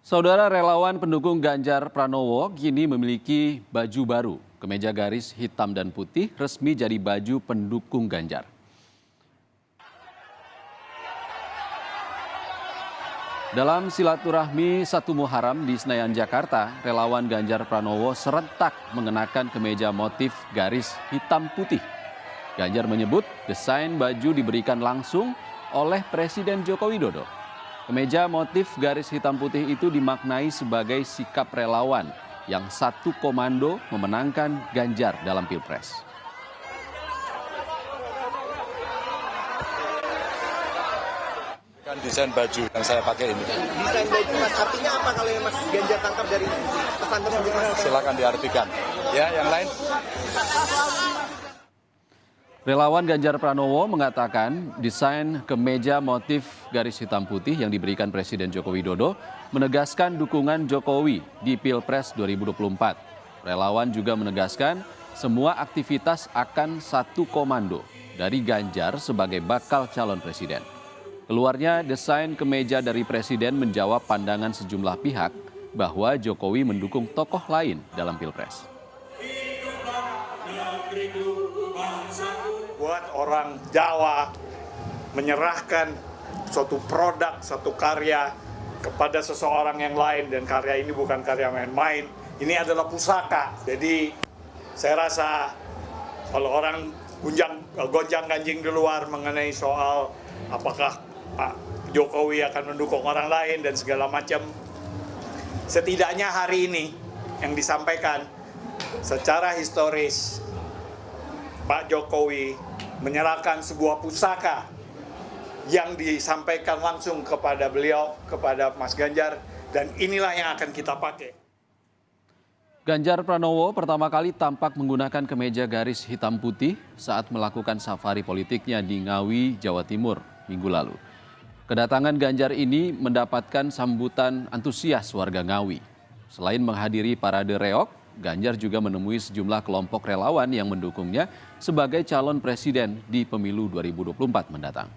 Saudara relawan pendukung Ganjar Pranowo kini memiliki baju baru. Kemeja garis hitam dan putih resmi jadi baju pendukung Ganjar. Dalam silaturahmi 1 Muharram di Senayan, Jakarta, relawan Ganjar Pranowo serentak mengenakan kemeja motif garis hitam putih. Ganjar menyebut desain baju diberikan langsung oleh Presiden Joko Widodo. Kemeja motif garis hitam putih itu dimaknai sebagai sikap relawan yang satu komando memenangkan Ganjar dalam Pilpres. Desain baju yang saya pakai ini. Desain baju Mas, artinya apa kalau yang Mas Ganjar tangkap dari pesan tersebut? Silakan diartikan. Ya, yang lain. Relawan Ganjar Pranowo mengatakan desain kemeja motif garis hitam putih yang diberikan Presiden Joko Widodo menegaskan dukungan Jokowi di Pilpres 2024. Relawan juga menegaskan semua aktivitas akan satu komando dari Ganjar sebagai bakal calon presiden. Keluarnya desain kemeja dari Presiden menjawab pandangan sejumlah pihak bahwa Jokowi mendukung tokoh lain dalam Pilpres. Buat orang Jawa menyerahkan suatu produk, suatu karya kepada seseorang yang lain, dan karya ini bukan karya main-main, ini adalah pusaka. Jadi saya rasa kalau orang gonjang-ganjing di luar mengenai soal apakah Pak Jokowi akan mendukung orang lain dan segala macam, setidaknya hari ini yang disampaikan secara historis, Pak Jokowi menyerahkan sebuah pusaka yang disampaikan langsung kepada beliau, kepada Mas Ganjar, dan inilah yang akan kita pakai. Ganjar Pranowo pertama kali tampak menggunakan kemeja garis hitam putih saat melakukan safari politiknya di Ngawi, Jawa Timur minggu lalu. Kedatangan Ganjar ini mendapatkan sambutan antusias warga Ngawi. Selain menghadiri parade reog, Ganjar juga menemui sejumlah kelompok relawan yang mendukungnya sebagai calon presiden di pemilu 2024 mendatang.